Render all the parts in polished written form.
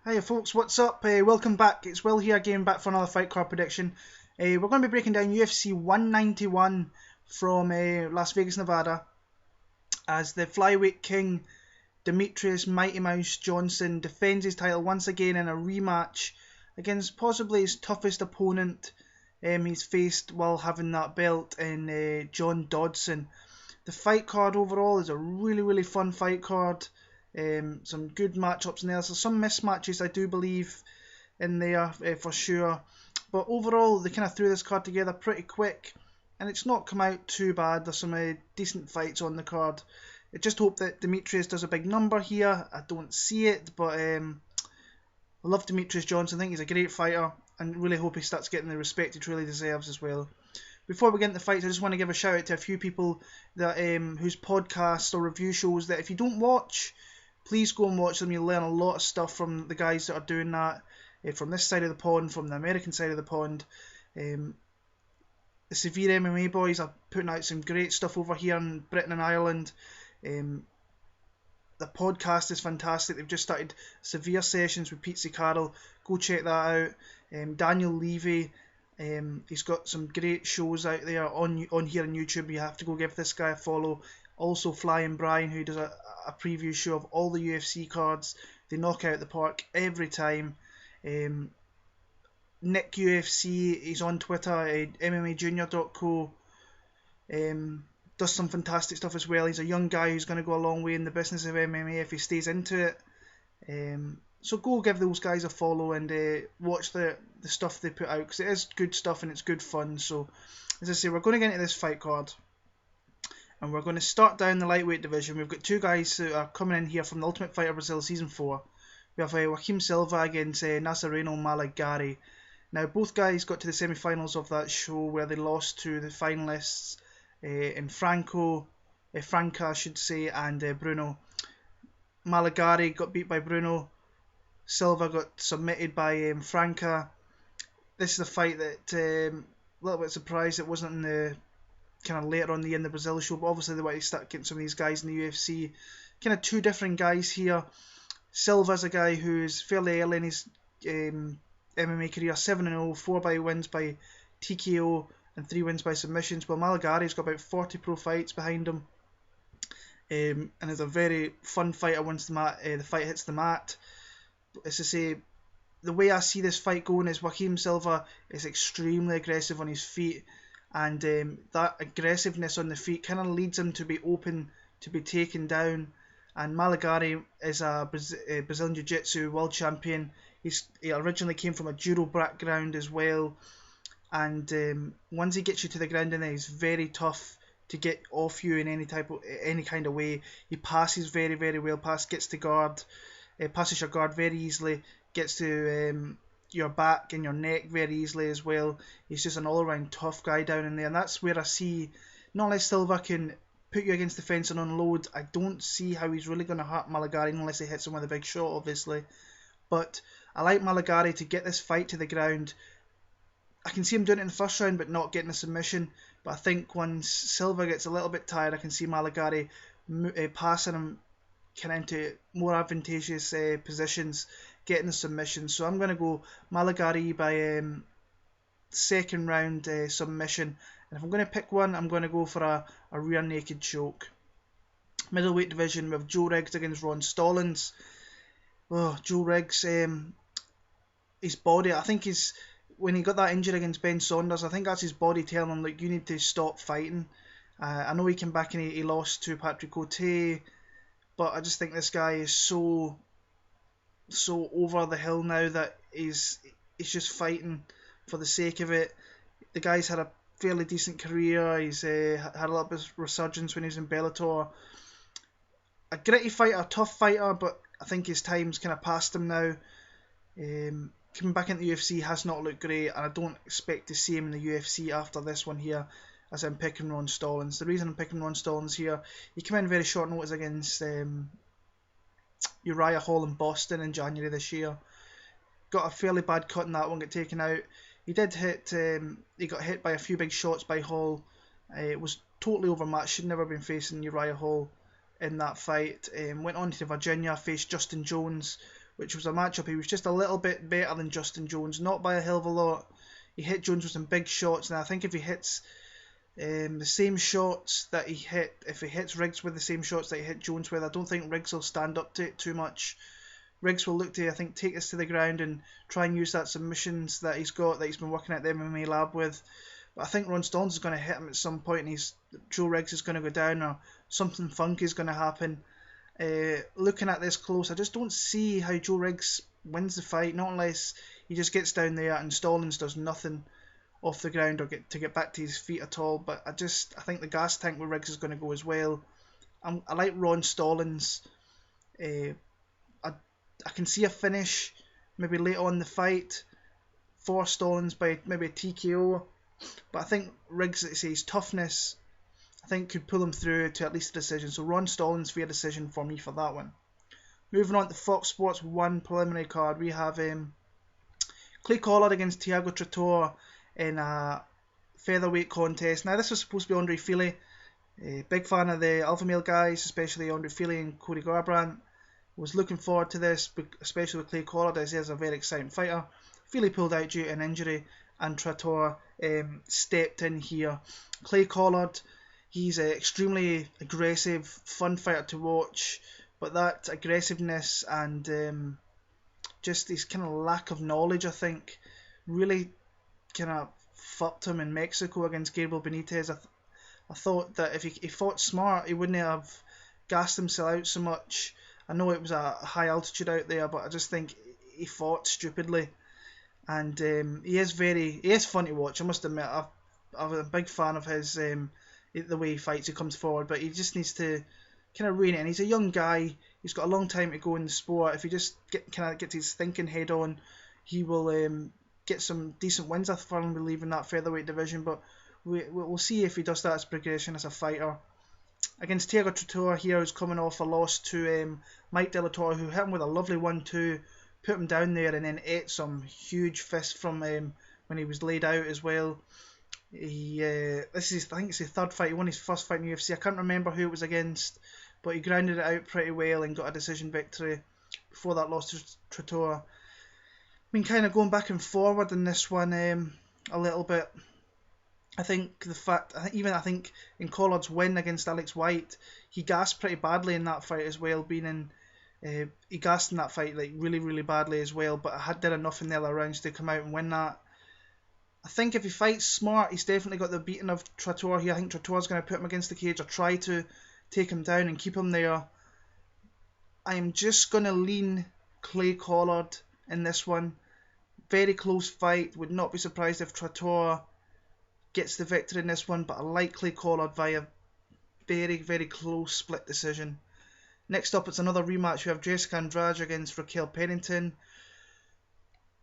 Hiya folks, what's up? Welcome back. It's Will here again, back for another fight card prediction. We're going to be breaking down UFC 191 from Las Vegas, Nevada, as the flyweight king Demetrious Mighty Mouse Johnson defends his title once again in a rematch against possibly his toughest opponent he's faced while having that belt in John Dodson. The fight card overall is a really fun fight card. Some good matchups in there. So some mismatches I do believe in there for sure. But overall they kind of threw this card together pretty quick and it's not come out too bad. There's some decent fights on the card. I just hope that Demetrious does a big number here. I don't see it, but I love Demetrious Johnson. I think he's a great fighter and really hope he starts getting the respect he truly deserves as well. Before we get into the fights, I just want to give a shout out to a few people that whose podcasts or review shows that if you don't watch, please go and watch them. You'll learn a lot of stuff from the guys that are doing that, from this side of the pond, from the American side of the pond. The Severe MMA boys are putting out some great stuff over here in Britain and Ireland. The podcast is fantastic. They've just started Severe Sessions with Pete Carroll. Go check that out. Daniel Levy, he's got some great shows out there on here on YouTube. You have to go give this guy a follow. Also Flying Brian, who does a preview show of all the UFC cards. They knock out the park every time. Nick UFC, he's on Twitter, MMAjunior.co. Does some fantastic stuff as well. He's a young guy who's going to go a long way in the business of MMA if he stays into it. So go give those guys a follow and watch the stuff they put out, because it is good stuff and it's good fun. So as I say, we're going to get into this fight card and we're going to start down the lightweight division. We've got two guys who are coming in here from the Ultimate Fighter Brazil Season 4. We have Joaquim Silva against Nazareno Malagari. Now both guys got to the semi-finals of that show where they lost to the finalists in Franca, I should say, and Bruno. Malagari got beat by Bruno. Silva got submitted by Franca. This is a fight that a little bit surprised it wasn't in the kind of later on in the Brazil show, but obviously they want to start getting some of these guys in the UFC. Kind of two different guys here. Silva's a guy who's fairly early in his MMA career, 7-0, 4 wins by TKO and 3 wins by submissions, while Malagari's got about 40 pro fights behind him, and is a very fun fighter once the fight hits the mat. As I say, the way I see this fight going is Joaquim Silva is extremely aggressive on his feet, and that aggressiveness on the feet kind of leads him to be open to be taken down. And Malagari is a Brazilian Jiu-Jitsu world champion. He originally came from a judo background as well, and once he gets you to the ground, and he's very tough to get off you in any kind of way. He passes very well, gets to guard, passes your guard very easily, gets to your back and your neck very easily as well. He's just an all-around tough guy down in there, and that's where I see not unless Silva can put you against the fence and unload, I don't see how he's really going to hurt Malagari unless he hits him with a big shot, obviously. But I like Malagari to get this fight to the ground. I can see him doing it in the first round but not getting a submission, but I think once Silva gets a little bit tired, I can see Malagari passing him kind of into more advantageous positions, getting a submission. So I'm going to go Malagari by second round submission, and if I'm going to pick one, I'm going to go for a rear naked choke. Middleweight division, we have Joe Riggs against Ron Stallings. Oh, Joe Riggs, his body, I think when he got that injury against Ben Saunders, I think that's his body telling him, like, you need to stop fighting. I know he came back and he lost to Patrick Cote, but I just think this guy is so over the hill now that he's just fighting for the sake of it. The guy's had a fairly decent career. He's had a little bit of resurgence when he was in Bellator. A gritty fighter, a tough fighter, but I think his time's kind of past him now. Coming back into the UFC has not looked great, and I don't expect to see him in the UFC after this one here, as I'm picking Ron Stallings. The reason I'm picking Ron Stallings here, he came in very short notice against Uriah Hall in Boston in January this year. Got a fairly bad cut in that one, got taken out. He did hit, he got hit by a few big shots by Hall. It was totally overmatched, should never been facing Uriah Hall in that fight. Went on to Virginia, faced Justin Jones, which was a matchup. He was just a little bit better than Justin Jones, not by a hell of a lot. He hit Jones with some big shots, and I think if he hits the same shots that he hit, if he hits Riggs with the same shots that he hit Jones with, I don't think Riggs will stand up to it too much. Riggs will look to, I think, take this to the ground and try and use that submissions that he's got, that he's been working at the MMA lab with. But I think Ron Stallings is going to hit him at some point, and Joe Riggs is going to go down, or something funky is going to happen. Looking at this close, I just don't see how Joe Riggs wins the fight, not unless he just gets down there and Stallings does nothing off the ground or get back to his feet at all. But I think the gas tank with Riggs is going to go as well. I like Ron Stallings. I can see a finish maybe late on in the fight for Stallings by maybe a TKO, but I think Riggs, his toughness, I think could pull him through to at least a decision. So Ron Stallings via decision for me for that one. Moving on to Fox Sports 1 preliminary card, we have Clay Collard against Tiago Trator in a featherweight contest. Now this was supposed to be Andre Fili. Big fan of the alpha male guys, especially Andre Fili and Cody Garbrandt. Was looking forward to this, especially with Clay Collard, as he is a very exciting fighter. Fili pulled out due to an injury, and Trator stepped in here. Clay Collard, he's an extremely aggressive, fun fighter to watch, but that aggressiveness and just his kind of lack of knowledge, I think, really kind of fucked him in Mexico against Gabriel Benitez. I thought that if he fought smart, he wouldn't have gassed himself out so much. I know it was a high altitude out there, but I just think he fought stupidly, and he is fun to watch. I must admit, I'm a big fan of his the way he fights. He comes forward, but he just needs to kind of rein it in. He's a young guy. He's got a long time to go in the sport. If he just gets his thinking head on, he will get some decent wins. I firmly believe in that featherweight division, but we'll see if he does that as progression as a fighter. Against Tiago Trator here, who's coming off a loss to Mike De La Torre, who hit him with a lovely 1-2, put him down there, and then ate some huge fists from when he was laid out as well. I think it's his third fight. He won his first fight in the UFC. I can't remember who it was against, but he grounded it out pretty well and got a decision victory before that loss to Trator. Been kind of going back and forward in this one a little bit. I think in Collard's win against Alex White, he gassed pretty badly in that fight as well. He gassed in that fight like really, really badly as well, but I did enough in the other rounds to come out and win that. I think if he fights smart, he's definitely got the beating of Trator here. I think Trator's going to put him against the cage or try to take him down and keep him there. I am just going to lean Clay Collard in this one. Very close fight. Would not be surprised if Trator gets the victory in this one, but I like Clay Collard via very, very close split decision. Next up, it's another rematch. We have Jessica Andrade against Raquel Pennington.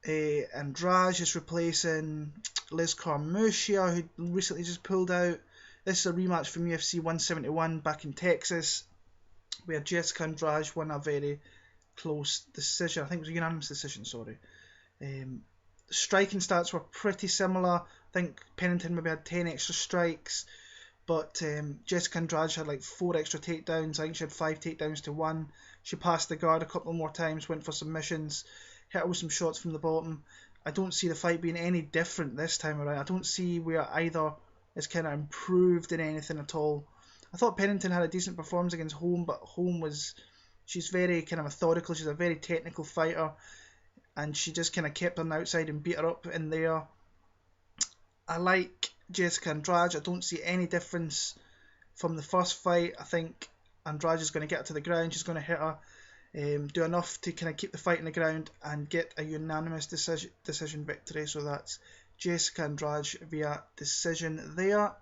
Andrade is replacing Liz Carmouche, who recently just pulled out. This is a rematch from UFC 171 back in Texas, where Jessica Andrade won a very close decision. I think it was a unanimous decision, sorry. Striking stats were pretty similar. I think Pennington maybe had 10 extra strikes, but Jessica Andrade had like 4 extra takedowns. I think she had 5 takedowns to 1. She passed the guard a couple more times, went for submissions, hit her with some shots from the bottom. I don't see the fight being any different this time around. I don't see where either is kind of improved in anything at all. I thought Pennington had a decent performance against Holm, but she's very kind of methodical. She's a very technical fighter, and she just kind of kept on the outside and beat her up in there. I like Jessica Andrade. I don't see any difference from the first fight. I think Andrade is going to get her to the ground. She's going to hit her, do enough to kind of keep the fight on the ground and get a unanimous decision victory. So that's Jessica Andrade via decision there.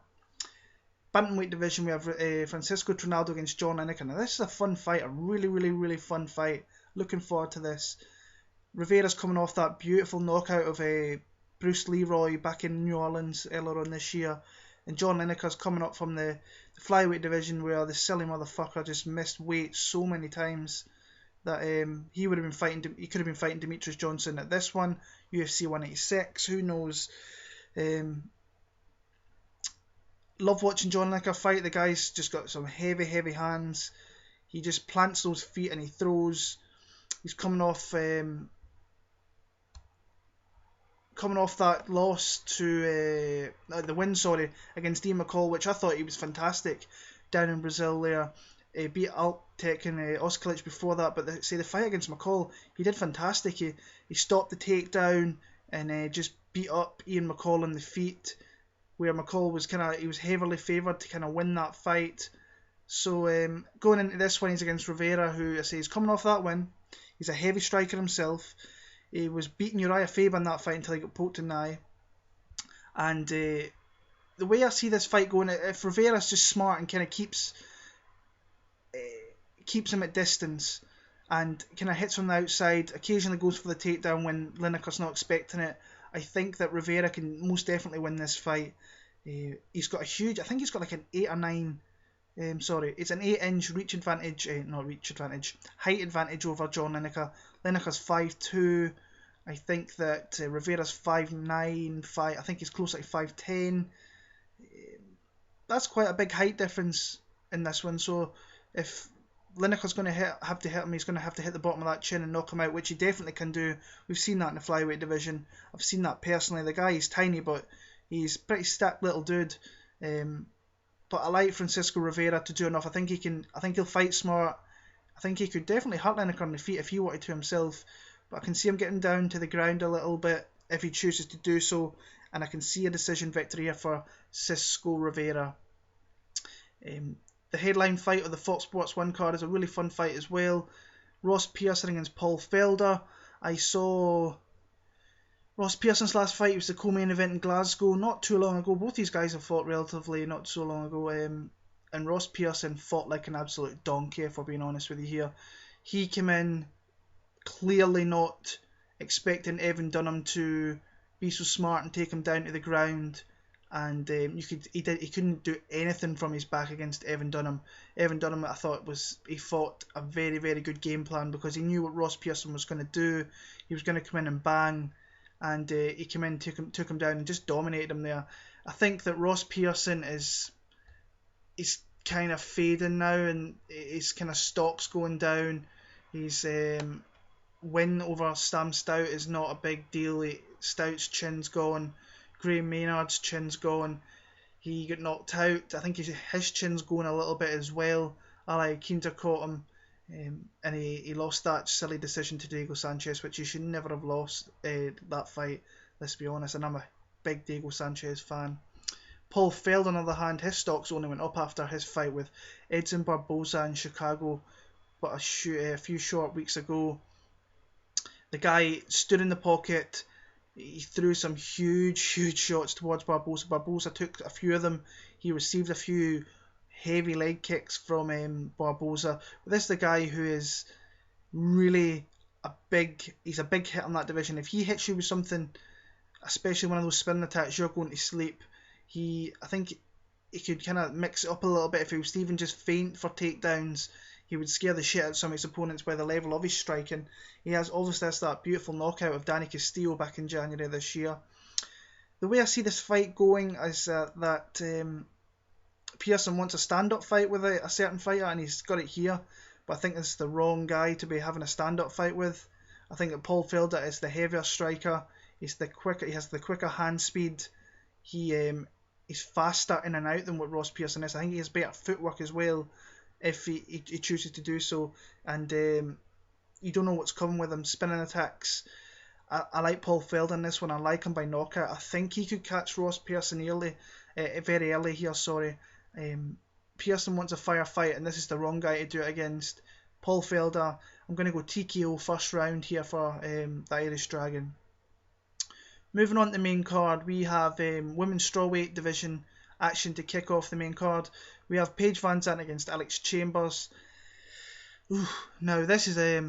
Bantamweight division, we have Francisco Trinaldo against John Lineker. Now this is a fun fight, a really, really, really fun fight. Looking forward to this. Rivera's coming off that beautiful knockout of Bruce Leroy back in New Orleans earlier on this year, and John Lineker's coming up from the flyweight division, where the silly motherfucker just missed weight so many times that he could have been fighting Demetrious Johnson at this one, UFC 186. Who knows? Love watching John Lineker fight. The guy's just got some heavy, heavy hands. He just plants those feet and he throws He's coming off that loss to the win, sorry, against Dean McCall, which I thought he was fantastic down in Brazil there. Beat Altec and Oskalic before that, but the fight against McCall, he did fantastic. He stopped the takedown and just beat up Ian McCall on the feet, where McCall was he was heavily favoured to kind of win that fight. So going into this one, he's against Rivera, who I say is coming off that win. He's a heavy striker himself. He was beating Uriah Faber in that fight until he got poked in the eye. And the way I see this fight going, if Rivera's just smart and kind of keeps him at distance and kind of hits from the outside, occasionally goes for the takedown when Lineker's not expecting it, I think that Rivera can most definitely win this fight. He's got a huge, I think he's got like an 8 or 9, it's an 8-inch reach advantage, height advantage over John Lineker. Lineker's 5'2". I think that Rivera's 5'9", I think he's closer to 5'10". That's quite a big height difference in this one. So if Lineker's going to have to hit him, he's going to have to hit the bottom of that chin and knock him out, which he definitely can do. We've seen that in the flyweight division. I've seen that personally. The guy is tiny, but he's a pretty stacked little dude. But I like Francisco Rivera to do enough. I think he'll fight smart. I think he could definitely hurt Lineker on the feet if he wanted to himself. But I can see him getting down to the ground a little bit if he chooses to do so. And I can see a decision victory here for Cisco Rivera. The headline fight of the Fox Sports 1 card is a really fun fight as well. Ross Pearson against Paul Felder. I saw Ross Pearson's last fight. It was the co-main event in Glasgow not too long ago. Both these guys have fought relatively not so long ago. And Ross Pearson fought like an absolute donkey, if we're being honest with you here. He came in clearly not expecting Evan Dunham to be so smart and take him down to the ground. And he couldn't do anything from his back against Evan Dunham. Evan Dunham, I thought, he fought a very, very good game plan because he knew what Ross Pearson was going to do. He was going to come in and bang, and he came in, took him down, and just dominated him there. I think that Ross Pearson is kind of fading now, and his kind of stock's going down. His win over Stam Stout is not a big deal. Stout's chin's gone. Graham Maynard's chin's gone. He got knocked out. I think his chin's going a little bit as well. Ali Quinta caught him, and he lost that silly decision to Diego Sanchez, which he should never have lost that fight, let's be honest, and I'm a big Diego Sanchez fan. Paul Felder, on the other hand, his stocks only went up after his fight with Edson Barboza in Chicago, but a few short weeks ago. The guy stood in the pocket. He threw some huge shots towards Barboza. Barboza took a few of them. He received a few heavy leg kicks from Barboza. But this is the guy who is really he's a big hit on that division. If he hits you with something, especially one of those spinning attacks, you're going to sleep. I think he could kind of mix it up a little bit. If he was to even just feint for takedowns, he would scare the shit out of some of his opponents by the level of his striking. He has obviously that beautiful knockout of Danny Castillo back in January this year. The way I see this fight going is that Pearson wants a stand-up fight with a certain fighter, and he's got it here. But I think this is the wrong guy to be having a stand-up fight with. I think that Paul Felder is the heavier striker. He has the quicker hand speed. He's faster in and out than what Ross Pearson is. I think he has better footwork as well, if he chooses to do so. And you don't know what's coming with him. Spinning attacks. I like Paul Felder in this one. I like him by knockout. I think he could catch Ross Pearson very early here. Pearson wants a firefight, and this is the wrong guy to do it against. Paul Felder. I'm going to go TKO first round here for the Irish Dragon. Moving on to the main card, we have women's strawweight division action to kick off the main card. We have Paige VanZant against Alex Chambers. Now this is a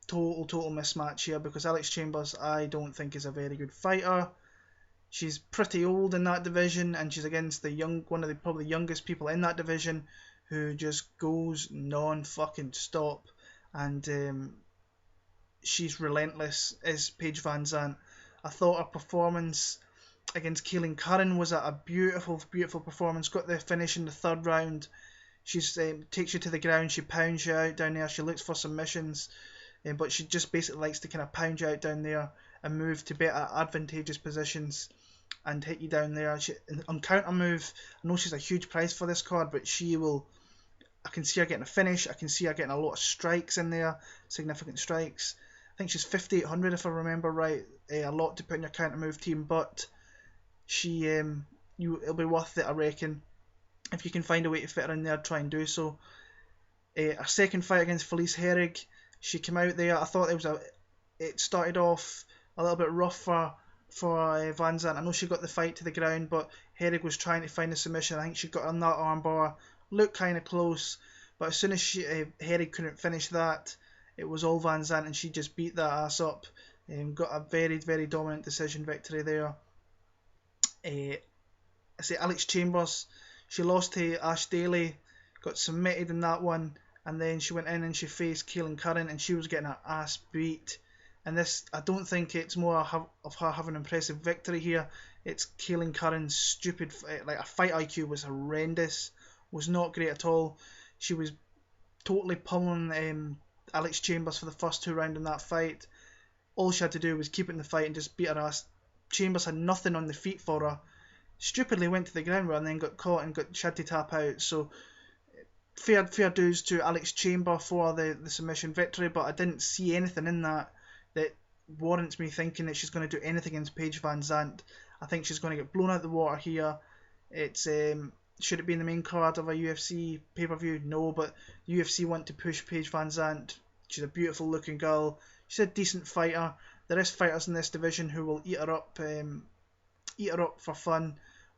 total mismatch here, because Alex Chambers I don't think is a very good fighter. She's pretty old in that division, and she's against one of the probably youngest people in that division, who just goes non-fucking stop, and she's relentless, is Paige VanZant. I thought her performance against Kaelin Curran was a beautiful performance. Got the finish in the third round. She takes you to the ground, she pounds you out down there, she looks for submissions. but she just basically likes to kind of pound you out down there and move to better advantageous positions and hit you down there. On counter move, I know she's a huge price for this card, but I can see her getting a finish. I can see her getting a lot of strikes in there, significant strikes. I think she's 5,800 if I remember right. A lot to put in your counter move team, but it'll be worth it, I reckon. If you can find a way to fit her in there, try and do so. Our second fight against Felice Herrig, she came out there. I thought it started off a little bit rough for VanZant. I know she got the fight to the ground, but Herrig was trying to find a submission. I think she got on that armbar, looked kind of close, but as soon as Herrig couldn't finish that, it was all VanZant, and she just beat that ass up. Got a very, very dominant decision victory there. I say Alex Chambers, she lost to Ash Daly, got submitted in that one, and then she went in and she faced Kaelin Curran, and she was getting her ass beat. And this, I don't think it's more of her having an impressive victory here. It's Kaelin Curran's stupid, like, her fight IQ was horrendous, was not great at all. She was totally pummeling Alex Chambers for the first 2 rounds in that fight. All she had to do was keep it in the fight and just beat her ass. Chambers had nothing on the feet for her. Stupidly went to the ground and then got caught and she had to tap out. So fair dues to Alex Chamber for the submission victory, but I didn't see anything in that warrants me thinking that she's going to do anything against Paige VanZant. I think she's going to get blown out the water here. It's should it be in the main card of a UFC pay-per-view? No, but UFC want to push Paige VanZant. She's a beautiful looking girl. She's a decent fighter. There is fighters in this division who will eat her up for fun,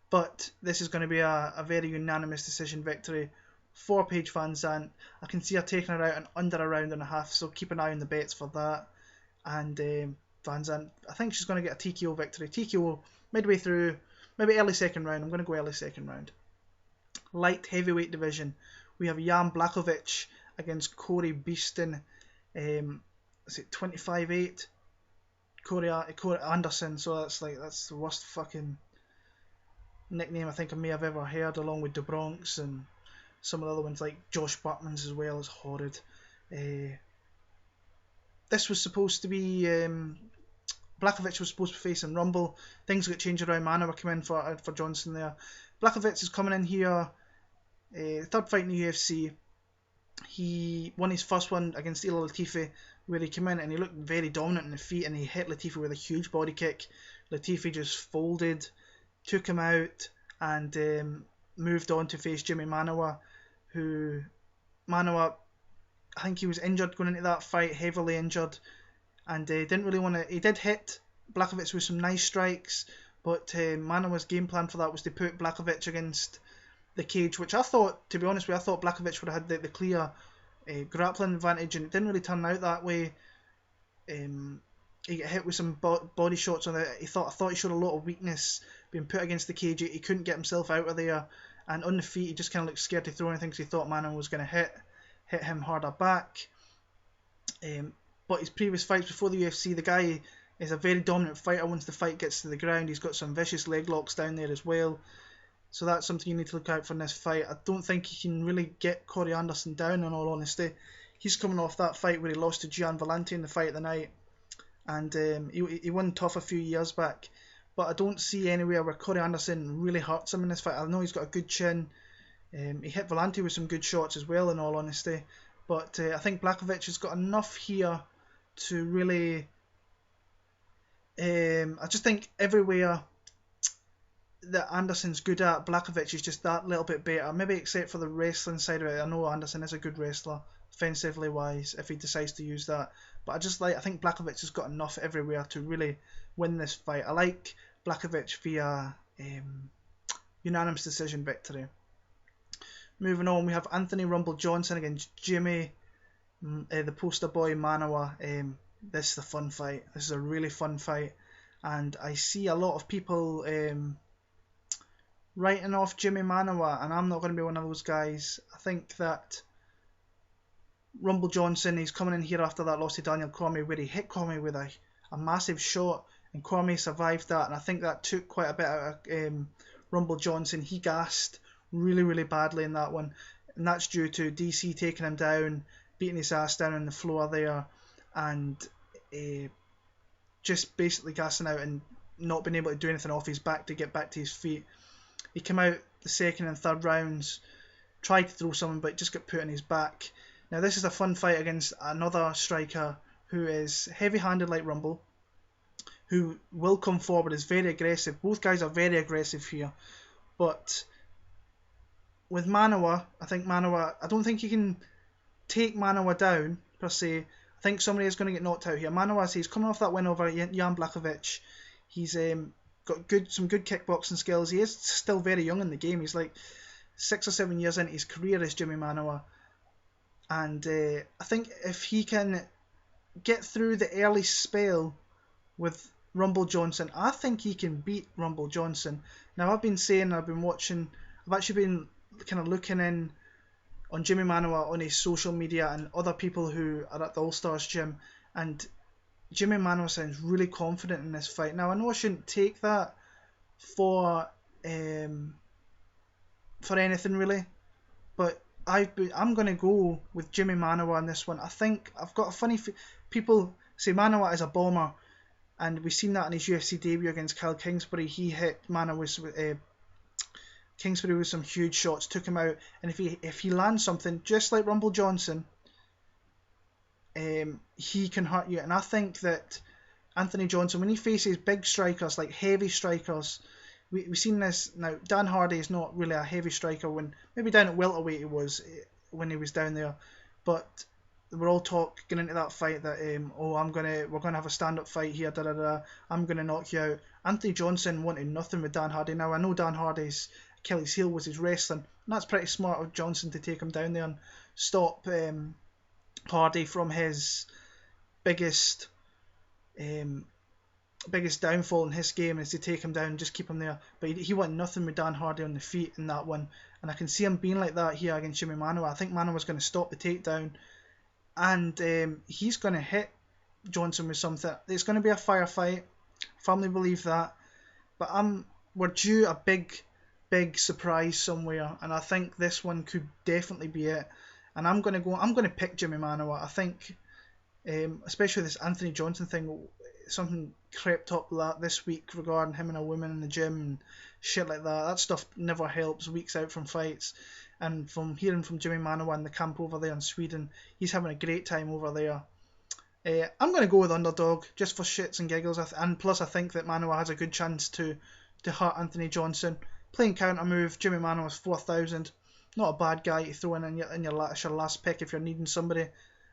but this is going to be a very unanimous decision victory for Paige VanZant. I can see her taking her out in under a round and a half, so keep an eye on the bets for that. And VanZant, I think she's going to get a TKO victory. TKO midway through, maybe early second round. I'm going to go early second round. Light heavyweight division, we have Jan Blachowicz against Corey Beeston. Is it 25-8? Corey Anderson, so that's the worst fucking nickname I think I may have ever heard, along with the Bronx and some of the other ones like Josh Buckman's as well. Is horrid. This was supposed to be Blachowicz was supposed to be facing Rumble. Things got changed around. Manuwa came in for Johnson there. Blachowicz is coming in here, third fight in the UFC. He won his first one against Ilir Latifi, where he came in and he looked very dominant in the feet, and he hit Latifi with a huge body kick. Latifi just folded, took him out, and moved on to face Jimi Manuwa, I think he was injured going into that fight, heavily injured, and didn't really want to. He did hit Blachowicz with some nice strikes, but Manuwa's game plan for that was to put Blachowicz against the cage, which I thought, to be honest with you, I thought Blachowicz would have had the clear grappling advantage, and it didn't really turn out that way. He got hit with some body shots on it. I thought he showed a lot of weakness being put against the cage. He couldn't get himself out of there, and on the feet he just kind of looked scared to throw anything because he thought Manuwa was going to hit him harder back. But his previous fights before the UFC, the guy is a very dominant fighter. Once the fight gets to the ground, he's got some vicious leg locks down there as well. So that's something you need to look out for in this fight. I don't think he can really get Corey Anderson down, in all honesty. He's coming off that fight where he lost to Gian Vellante in the fight of the night, and he won tough a few years back. But I don't see anywhere where Corey Anderson really hurts him in this fight. I know he's got a good chin. He hit Vellante with some good shots as well, in all honesty. But I think Blachowicz has got enough here to really... I just think everywhere that Anderson's good at, Blachowicz is just that little bit better. Maybe except for the wrestling side of it. I know Anderson is a good wrestler, offensively wise, if he decides to use that. But I think Blachowicz has got enough everywhere to really win this fight. I like Blachowicz via unanimous decision victory. Moving on, we have Anthony Rumble Johnson against Jimi, the poster boy Manuwa. This is a fun fight. This is a really fun fight, and I see a lot of people writing off Jimi Manuwa, and I'm not going to be one of those guys. I think that Rumble Johnson, he's coming in here after that loss to Daniel Cormier, where he hit Cormier with a massive shot, and Cormier survived that, and I think that took quite a bit out of Rumble Johnson. He gassed really, really badly in that one, and that's due to DC taking him down, beating his ass down on the floor there, and just basically gassing out and not being able to do anything off his back to get back to his feet. He came out the second and third rounds, tried to throw someone, but just got put on his back. Now this is a fun fight against another striker who is heavy-handed like Rumble, who will come forward, is very aggressive. Both guys are very aggressive here, but with Manuwa, I don't think you can take Manuwa down per se. I think somebody is going to get knocked out here. Manuwa, he's coming off that win over Jan Blachowicz. He's got some good kickboxing skills. He is still very young in the game. He's like 6 or 7 years into his career as Jimi Manuwa. And I think if he can get through the early spell with Rumble Johnson, I think he can beat Rumble Johnson. Now I've been saying, I've actually been kind of looking in on Jimi Manuwa on his social media and other people who are at the All Stars gym, and Jimi Manuwa sounds really confident in this fight. Now I know I shouldn't take that for anything really, but I'm going to go with Jimi Manuwa on this one. I think I've got a funny people say Manuwa is a bomber, and we've seen that in his UFC debut against Kyle Kingsbury. He hit Manuwa Kingsbury with some huge shots, took him out, and if he lands something just like Rumble Johnson, he can hurt you. And I think that Anthony Johnson, when he faces big strikers, like heavy strikers, we've seen this now. Dan Hardy is not really a heavy striker. When maybe down at welterweight he was when he was down there, but we're all talking into that fight that we're gonna have a stand up fight here. I'm gonna knock you out. Anthony Johnson wanted nothing with Dan Hardy. Now I know Dan Hardy's Achilles heel was his wrestling, and that's pretty smart of Johnson to take him down there and stop Hardy from his biggest downfall in his game, is to take him down and just keep him there. But he wanted nothing with Dan Hardy on the feet in that one, and I can see him being like that here against Jimi Manuwa. I think Manuwa's going to stop the takedown, and he's going to hit Johnson with something. It's going to be a firefight. I firmly believe that, but we're due a big surprise somewhere, and I think this one could definitely be it. And I'm going to pick Jimi Manuwa. I think, especially this Anthony Johnson thing, something crept up this week regarding him and a woman in the gym and shit like that. That stuff never helps weeks out from fights. And from hearing from Jimi Manuwa in the camp over there in Sweden, he's having a great time over there. I'm going to go with underdog just for shits and giggles, and plus I think that Manuwa has a good chance to hurt Anthony Johnson. Playing counter move, Jimi Manuwa's 4,000. Not a bad guy to throw in your last pick if you're needing somebody.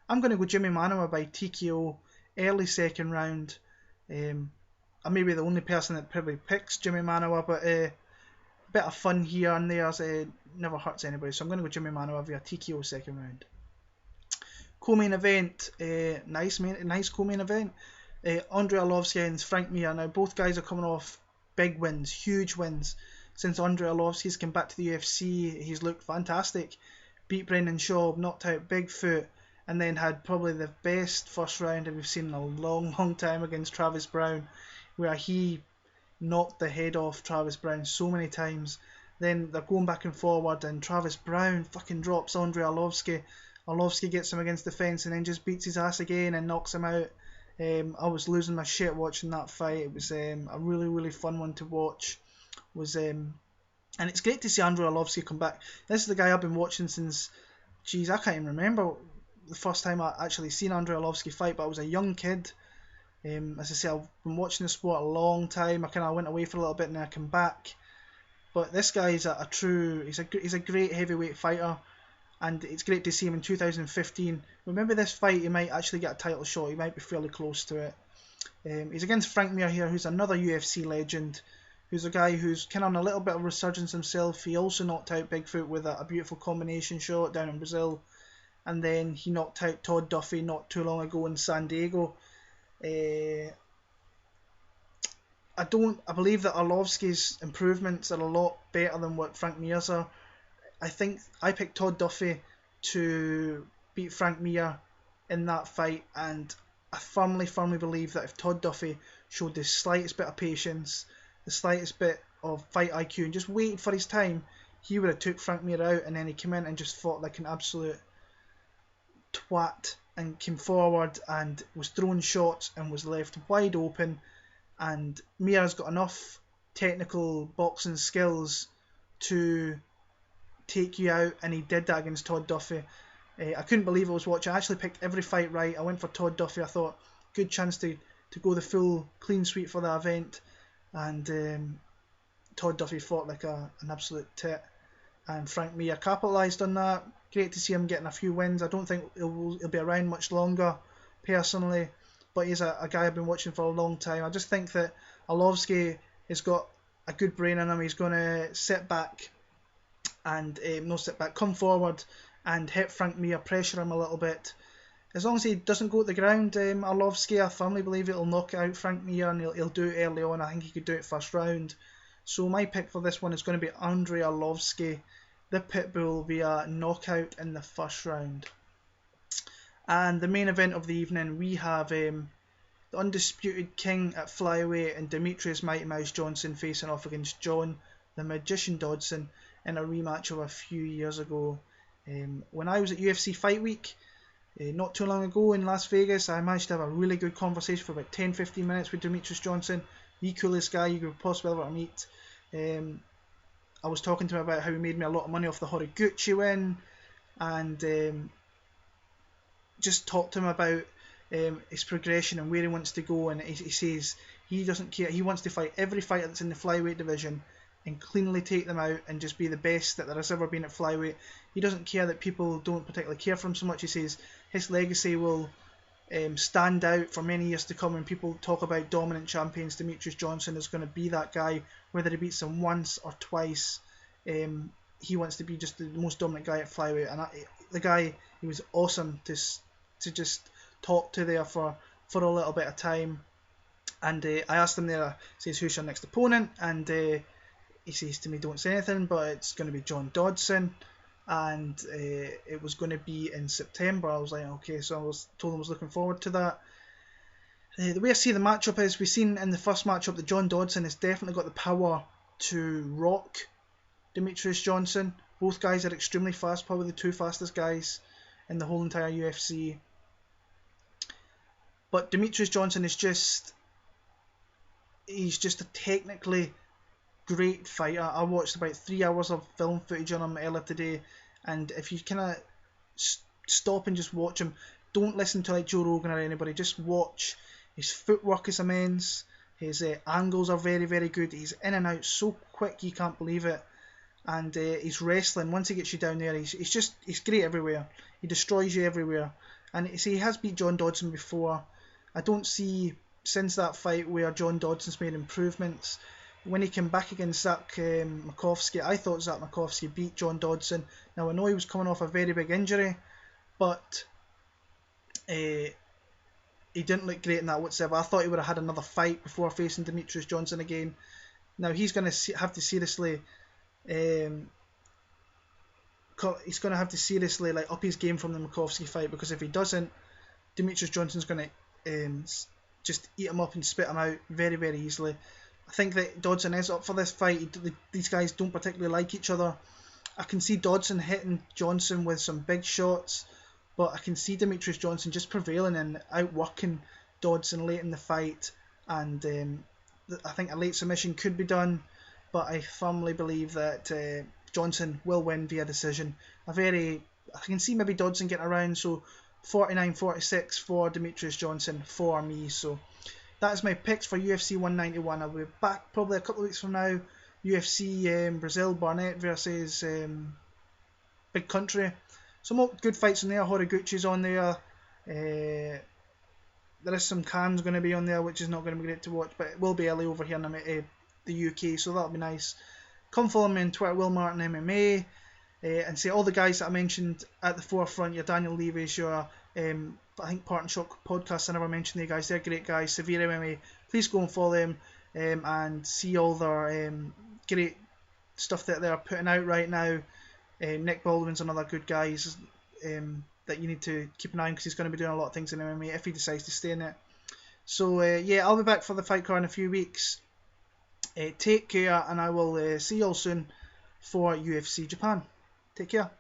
I'm going to go Jimi Manuwa by TKO, early second round. I may be the only person that probably picks Jimi Manuwa, but a bit of fun here and there never hurts anybody. So I'm going to go Jimi Manuwa via TKO second round. Co-main event, nice co-main event. Andrei Arlovski and Frank Mir. Now both guys are coming off big wins, huge wins. Since Andrei Arlovski's come back to the UFC, he's looked fantastic. Beat Brendan Schaub, knocked out Bigfoot, and then had probably the best first round that we've seen in a long time against Travis Brown, where he knocked the head off Travis Brown so many times. Then they're going back and forward, and Travis Brown fucking drops Andrei Arlovski. Arlovski gets him against the fence and then just beats his ass again and knocks him out. I was losing my shit watching that fight. It was a really fun one to watch. And it's great to see Andrei Arlovski come back. This is the guy I've been watching since, I can't even remember the first time I actually seen Andrei Arlovski fight, but I was a young kid. As I say, I've been watching the sport a long time. I kind of went away for a little bit and then I came back. But this guy is he's a great heavyweight fighter, and it's great to see him in 2015. Remember this fight, he might actually get a title shot. He might be fairly close to it. He's against Frank Mir here, who's another UFC legend, who's a guy who's kind of on a little bit of resurgence himself. He also knocked out Bigfoot with a beautiful combination shot down in Brazil, and then he knocked out Todd Duffy not too long ago in San Diego. I believe that Arlovski's improvements are a lot better than what Frank Mir's are. I think I picked Todd Duffy to beat Frank Mir in that fight, and I firmly believe that if Todd Duffy showed the slightest bit of patience, the slightest bit of fight IQ, and just waited for his time, he would have took Frank Mir out, and then he came in and just fought like an absolute twat and came forward and was throwing shots and was left wide open. And Mia's got enough technical boxing skills to take you out, and he did that against Todd Duffy. I couldn't believe I was watching. I actually picked every fight right. I went for Todd Duffy. I thought, good chance to go the full clean sweep for the event. And Todd Duffy fought like an absolute tit. And Frank Mir capitalised on that. Great to see him getting a few wins. I don't think he'll be around much longer, personally. But he's a guy I've been watching for a long time. I just think that Arlovski has got a good brain in him. He's going to sit back and come forward and hit Frank Mir, pressure him a little bit. As long as he doesn't go to the ground, Arlovski, I firmly believe it'll knock out Frank Mir, and he'll do it early on. I think he could do it first round. So my pick for this one is going to be Andrei Arlovski, the Pitbull, via knockout in the first round. And the main event of the evening, we have the undisputed king at flyweight and Demetrious Mighty Mouse Johnson facing off against John the Magician Dodson in a rematch of a few years ago. When I was at UFC Fight Week, not too long ago in Las Vegas, I managed to have a really good conversation for about 10-15 minutes with Demetrious Johnson, the coolest guy you could possibly ever meet. I was talking to him about how he made me a lot of money off the Horiguchi win, and just talked to him about his progression and where he wants to go. And he says he doesn't care. He wants to fight every fighter that's in the flyweight division and cleanly take them out and just be the best that there has ever been at flyweight. He doesn't care that people don't particularly care for him so much. He says his legacy will stand out for many years to come. When people talk about dominant champions, Demetrious Johnson is going to be that guy, whether he beats them once or twice. He wants to be just the most dominant guy at flyweight, and the guy, he was awesome to just talk to there for a little bit of time. And I asked him there, says, who's your next opponent? And he says to me, don't say anything, but it's going to be John Dodson, and it was going to be in September. I was like, okay, so told him I was looking forward to that. The way I see the matchup is, we've seen in the first matchup that John Dodson has definitely got the power to rock Demetrious Johnson. Both guys are extremely fast, probably the two fastest guys in the whole entire UFC. But Demetrious Johnson is he's just a technically great fighter. I watched about 3 hours of film footage on him earlier today, and if you kind of stop and just watch him, don't listen to like Joe Rogan or anybody, just watch. His footwork is immense, his angles are very, very good, he's in and out so quick you can't believe it, and his wrestling, once he gets you down there, he's great everywhere. He destroys you everywhere, and he has beat John Dodson before. I don't see, since that fight where John Dodson's made improvements. When he came back against Zach Makowski, I thought Zach Makowski beat John Dodson. Now I know he was coming off a very big injury, but he didn't look great in that whatsoever. I thought he would have had another fight before facing Demetrious Johnson again. Now he's going to have to seriously, like up his game from the Makowski fight, because if he doesn't, Demetrious Johnson's going to just eat him up and spit him out very, very easily. I think that Dodson is up for this fight. These guys don't particularly like each other. I can see Dodson hitting Johnson with some big shots, but I can see Demetrious Johnson just prevailing and outworking Dodson late in the fight. And I think a late submission could be done, but I firmly believe that Johnson will win via decision. I can see maybe Dodson getting around, so 49-46 for Demetrious Johnson for me. So that is my picks for UFC 191. I'll be back probably a couple of weeks from now. UFC Brazil, Barnett versus Big Country. Some more good fights in there. Horiguchi's on there. There is some Khan's going to be on there, which is not going to be great to watch, but it will be early over here in the UK, so that'll be nice. Come follow me on Twitter, Will Martin MMA, and see all the guys that I mentioned at the forefront. Your Daniel Levy's, your I think Part and Shock podcast, I never mentioned the guys, they're great guys. Severe MMA, please go and follow them and see all their great stuff that they're putting out right now. Nick Baldwin's another good guy that you need to keep an eye on, because he's going to be doing a lot of things in MMA if he decides to stay in it. So yeah, I'll be back for the fight card in a few weeks. Take care, and I will see you all soon for UFC Japan. Take care.